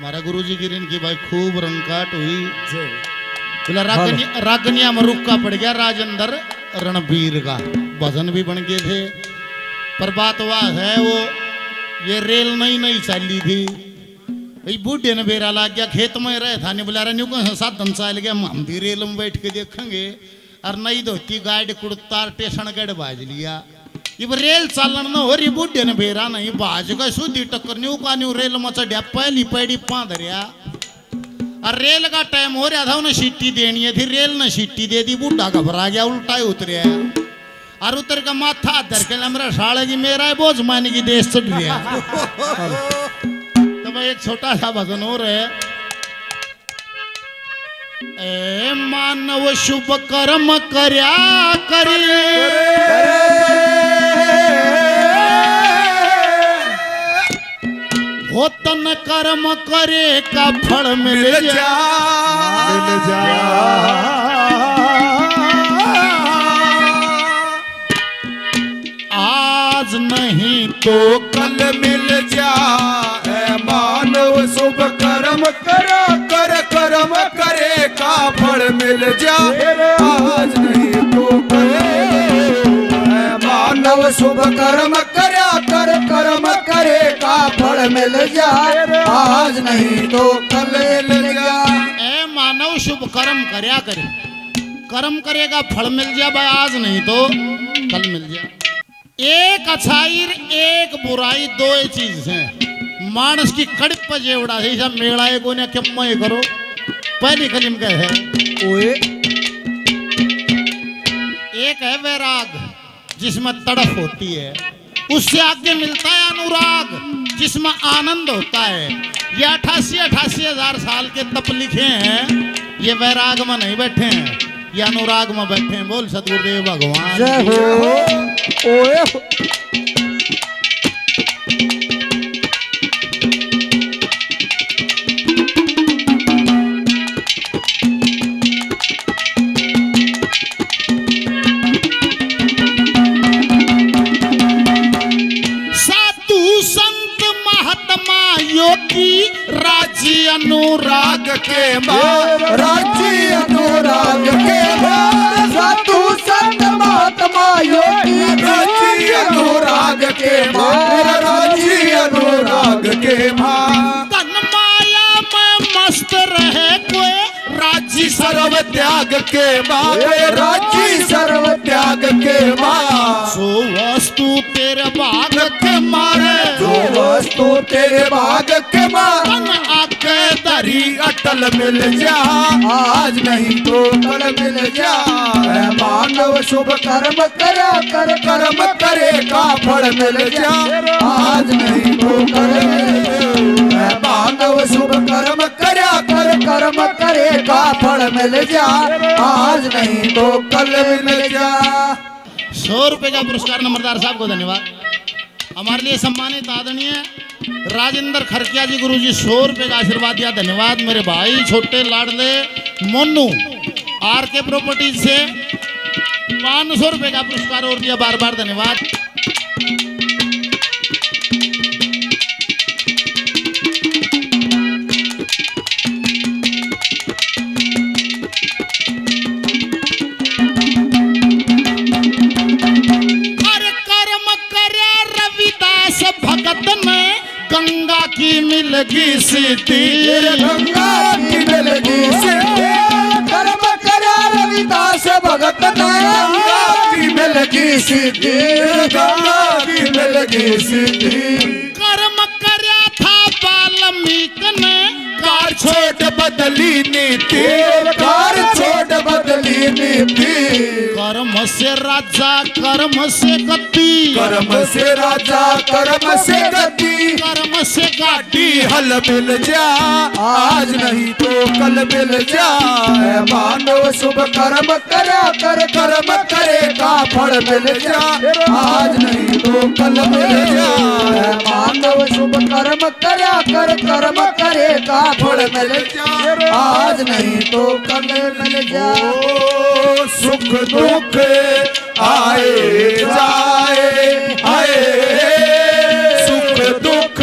मारा गुरुजी की ऋण की भाई खूब रंगकाट हुई। बोला रागनिया में रुक्का पड़ गया राजेंद्र रणबीर का भजन भी बन गए थे। पर बात वह है वो ये रेल नई चली थी भाई बूढ़े ने बेरा लाग गया खेत में रहे था नहीं बुला रहा न्यू साधन चल गया हम भी रेल में बैठ के देखेंगे और नई धोती गाइड कुड़तार स्टेशन गढ़ बाज लिया। ये रेल चालन न हो रही बूढ़े ने बेरा नहीं बाज का सुधी टक्कर न्यू का न्यू रेल में चढ़िया पहली पैड़ी पाधरिया और रेल का टाइम हो रहा था उन्हें सीटी देनी है थी रेल ने सीटी दे दी बूढ़ा घबरा गया उल्टा ही उतरिया और उतर का माथा धर के मेरा साले की मेरा है बोझ मानी की देश चढ़ गया। तो भाई एक छोटा सा भजन हो रहा है। ए मानव शुभ कर्म करया करे हो तन कर्म करे का फल मिल जा आज नहीं तो कल मिल जाए मानव शुभ कर्म करा कर कर्म करे का फल मिल जाए आज नहीं तो कल मानव शुभ कर्म करा कर कर्म करे का फल मिल जाए आज नहीं तो कल मिल जाए। ए मानव शुभ कर्म करया करे कर्म करेगा फल मिल जाए भाई आज नहीं तो कल मिल जाए। एक अच्छाई एक बुराई दो चीज है मानस की कड़प पर जेवड़ा है सब मेला है को ने करो पहली कलिम का है ओए एक है वैराग जिसमें तड़फ होती है उससे आगे मिलता है अनुराग जिसमें आनंद होता है। ये 88 हजार साल के तप लिखे हैं ये वैराग में नहीं बैठे हैं ये अनुराग में बैठे हैं। बोल सतगुरुदेव भगवान जय हो। ओए साधु संत महात्मा योगी राज्य अनुराग के बाद राज्य अनुराग के बाद साधु संत महात्मा योगी राज्य अनुराग के बाद राज्य अनुराग के बाद तन माया में मस्त रहे कोई राज्य सर्व त्याग के बाद राज्य सर्व त्याग के बाद सो वस्तु तेरे भाग के मारे जो वस्तु तेरे भाग के मारे तन आके दरी अटल मिल जा आज नहीं तो कल मिल जा। मानव शुभ कर्म करा कर कर्म करे का फल मिल जा आज नहीं तो कल मिल जा। मानव शुभ कर्म करा कर कर्म करे का फल मिल जा आज नहीं तो कल मिल जा। 100 रुपए का पुरस्कार नंबरदार साहब को धन्यवाद। हमारे लिए सम्मानित आदरणीय राजेंद्र खरकिया जी गुरु जी 100 रुपए का आशीर्वाद दिया धन्यवाद। मेरे भाई छोटे लाडले मोनू आर के प्रॉपर्टीज से 500 रुपए का पुरस्कार और दिया बार बार धन्यवाद। भगत ने गंगा की मिलगी सिद्धि गंगा की मिलगी सिद्धि कर्म करा रविदास भगत ने गंगा की मिलगी सिद्धि गंगा की मिलगी सिद्धि कर्म करया था वाल्मीक ने कार छोड़ बदली नीति कार छोड़ बदली नीति कर्म से राजा कर्म से गति कर्म से राजा कर्म से गति कर्म से गाड़ी हल मिल जा आज नहीं तो कल मिल जा। मानव शुभ कर्म करा कर कर्म करे का फल मिल जा आज नहीं तो कल मिल जा। मानव शुभ कर्म करा कर कर्म करे का फल मिल जा आज नहीं तो कल मिल जा। सुख दुख आए जाए सुख दुख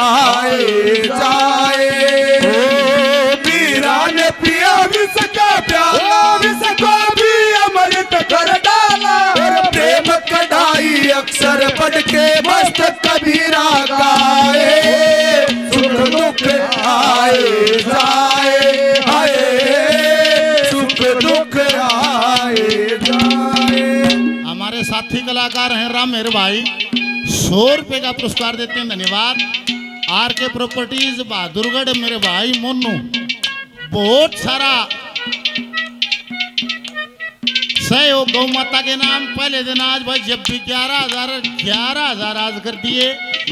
आए जाए पढ़ के मस्त कबीरा गाए, सुख दुख आए जाए, आए सुख दुख आए जाए। हमारे साथी कलाकार हैं रामेर भाई, 100 रुपए का पुरस्कार देते हैं, धन्यवाद। आर के प्रॉपर्टीज बहादुरगढ़ मेरे भाई मोनू, बहुत सारा सहयोग गौ माता के नाम। पहले दिन आज भाई जब भी 11,000 आज कर दिए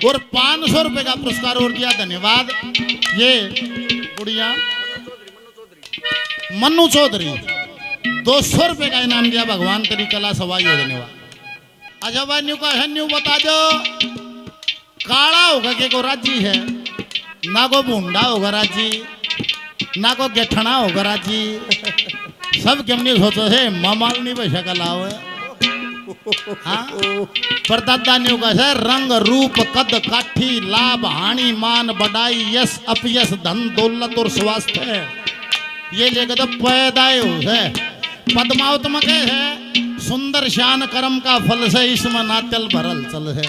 और 500 रुपए का पुरस्कार और दिया, धन्यवाद। ये गुड़िया मन्नू चौधरी 200 रुपए का इनाम दिया, भगवान तेरी कला सवाई हो, धन्यवाद। अच्छा भाई न्यू का है, न्यू बता दो काला होगा के को राजी है, ना को भूंडा होगा राजी, ना को गेठना होगा राजी, सब केमनी सोचो है मामाल नहीं पैसा का लाओ है। हाँ पर दादा न्यू का है रंग रूप कद काठी लाभ हानि मान बढ़ाई यश अपयश धन दौलत और स्वास्थ्य है, ये लेकर तो पैदाए हो है। पद्मावत है सुंदर शान कर्म का फल से इसमें नाचल भरल चल है,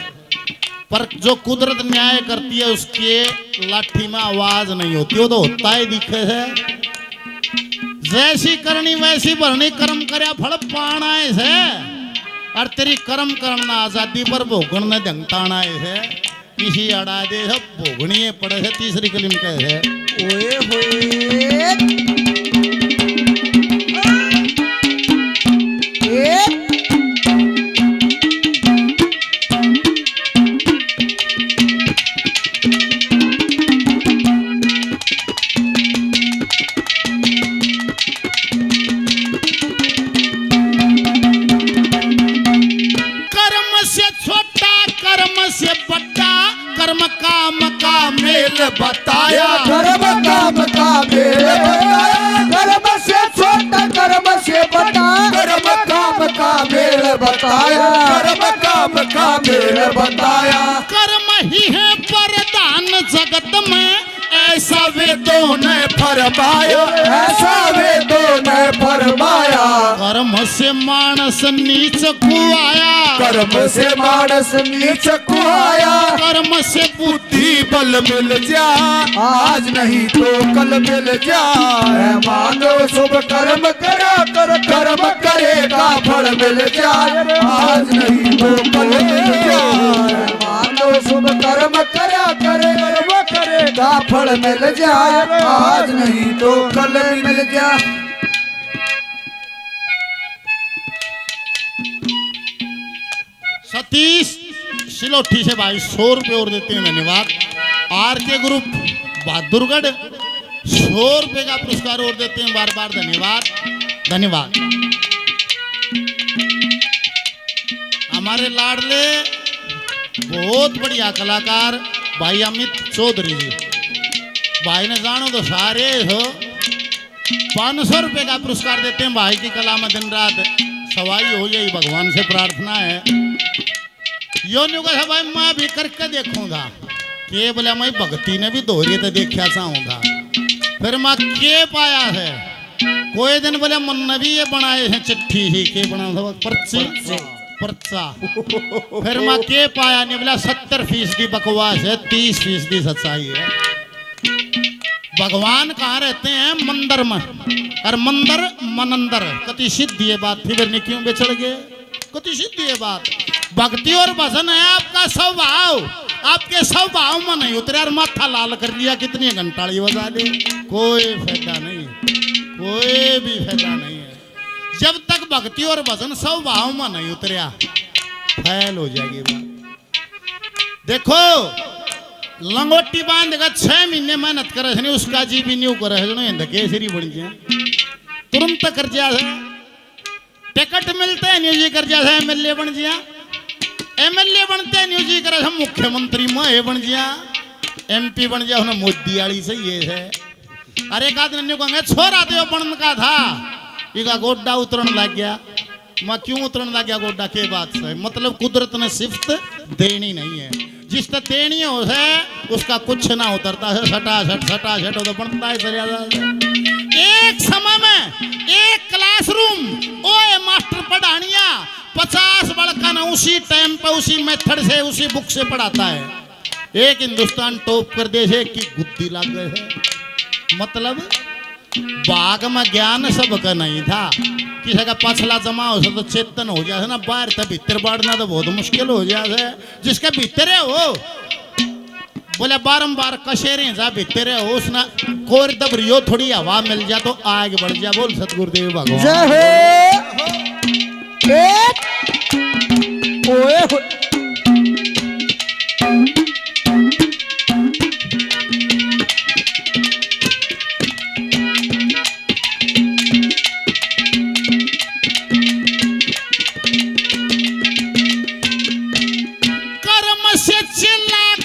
पर जो कुदरत न्याय करती है उसके लाठी में आवाज नहीं होती, वो तो होता ही दिखे है। जैसी करनी वैसी भरनी, कर्म करया फल पाना है, और तेरी कर्म करना आजादी पर भोगन ने जंगताना है, किसी अड़ा दे सब भोगनी पड़े है। तीसरी कलिम का है ओए होए मेल बताया, कर्म काम का मेल बताया, कर्म से छोटा कर्म से बड़ा, कर्म काम का मेल बताया, कर्म काम का मेल बताया। कर्म ही है प्रधान जगत में, ऐसा वेदों ने फरमाया, ऐसा वेदों ने फरमाया। कर्म से मानस नीच को आया, कर्म से मानस नीच को आया, कर्म से बुद्धि बल मिल जा, आज नहीं तो कल मिल जाए। मानव शुभ कर्म करा कर, कर्म करेगा फल मिल जाए, आज नहीं तो कल मिल जाए। मानव शुभ कर्म करा करे, कर्म करेगा फल मिल जाए, आज नहीं तो कल मिल जाए। सतीश सिलोठी से भाई 100 रुपए और देते हैं, धन्यवाद। आर के ग्रुप बहादुरगढ़ 100 रुपए का पुरस्कार और देते हैं, बार बार धन्यवाद, धन्यवाद। हमारे लाडले बहुत बढ़िया कलाकार भाई अमित चौधरी जी, भाई ने जानो तो सारे हो 500 रुपए का पुरस्कार देते हैं। भाई की कला में दिन रात सवाई हो जाए, भगवान से प्रार्थना है। यो न्यू का भाई मैं भी करके देखूंगा, के बोले मैं भक्ति ने भी दोहरी तो देखा चाहूंगा, फिर मैं के पाया है। कोई दिन बोले मन ने भी ये बनाए हैं चिट्ठी ही के बना था पर्ची पर्चा, फिर मैं के पाया नहीं, बोला 70% बकवास है, 30% सच्चाई है। भगवान कहाँ रहते हैं? मंदिर में, और मंदिर मनंदर कति सिद्धि है बात, फिर क्यों बेचड़ गए, कति सिद्धि है बात। भक्ति और भजन है आपका स्वभाव, आपके स्वभाव में नहीं उतरे और माथा लाल कर लिया, कितनी घंटाड़ी बजा ली, कोई फायदा नहीं, कोई भी फायदा नहीं है। जब तक भक्ति और भजन स्वभाव में नहीं उतरिया फैल हो जाएगी बात। देखो लंगोटी बांध कर 6 महीने मेहनत करे नहीं, उसका जी भी न्यू करे केसरी बन गया, तुरंत कर जा टिकट मिलते हैं न्यूजी कर जा MLA बन गया, MLA बनते हैं न्यूजी करे हम मुख्यमंत्री में बन गया, MP बन गया, उन्हें मोदी वाली से ये है। अरे एक आदमी न्यू कहेंगे छोरा तो बन का था, इका गोड्डा उतरन लग गया। मैं क्यों उतरन लग गया गोड्डा के बात से, मतलब कुदरत ने सिफ्त देनी नहीं है, जिस तक देनी है उसका कुछ ना उतरता है, सटासट तो बनता है चलिया। एक समय में एक क्लासरूम ओए मास्टर पढ़ानिया 50 बड़का ना उसी टाइम पे उसी मेथड से उसी बुक से पढ़ाता है। एक हिंदुस्तान टॉप कर दे से की गुद्दी लग गए है। मतलब बाग में ज्ञान सबका नहीं था, किसी का पछला जमा हो तो चेतन हो जाए ना, बाहर तक भीतर बाढ़ना तो बहुत मुश्किल हो जाए। जिसके भीतर है वो बोले बारंबार कशेरे जा भीतर है हो उसना कोर दबरियो थोड़ी हवा मिल जा तो आगे बढ़ जा। बोल सतगुरुदेव भगवान जय हो। एक ओए हो।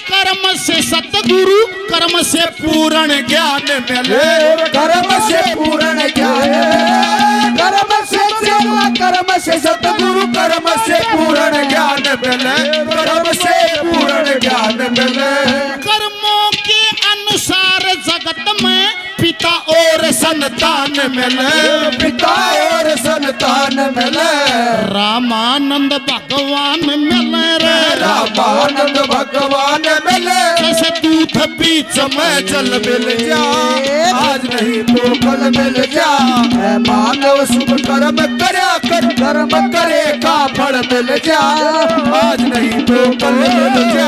कर्म से सतगुरु कर्म से पूर्ण ज्ञान मिले। कर्म से पूर्ण ज्ञान, कर्म से सेवा, कर्म से सतगुरु, कर्म से पूर्ण ज्ञान मिले, कर्म से पूर्ण ज्ञान मिले। कर्मों के अनुसार जगत में पिता और संतान मिले, पिता और संतान मिले। रामानंद भगवान मिले रे, रामानंद भगवान मिले। जैसे दूध बीच में जल मिल जा, आज नहीं तो कल मिल जा। है मानव शुभ कर्म करया कर, कर्म करे का फल मिल जा। आज नहीं तो कल मिल जा।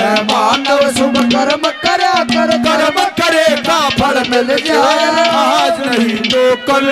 है मानव शुभ कर्म करया कर, कर्म करे का फल मिल जा। आज नहीं तो कल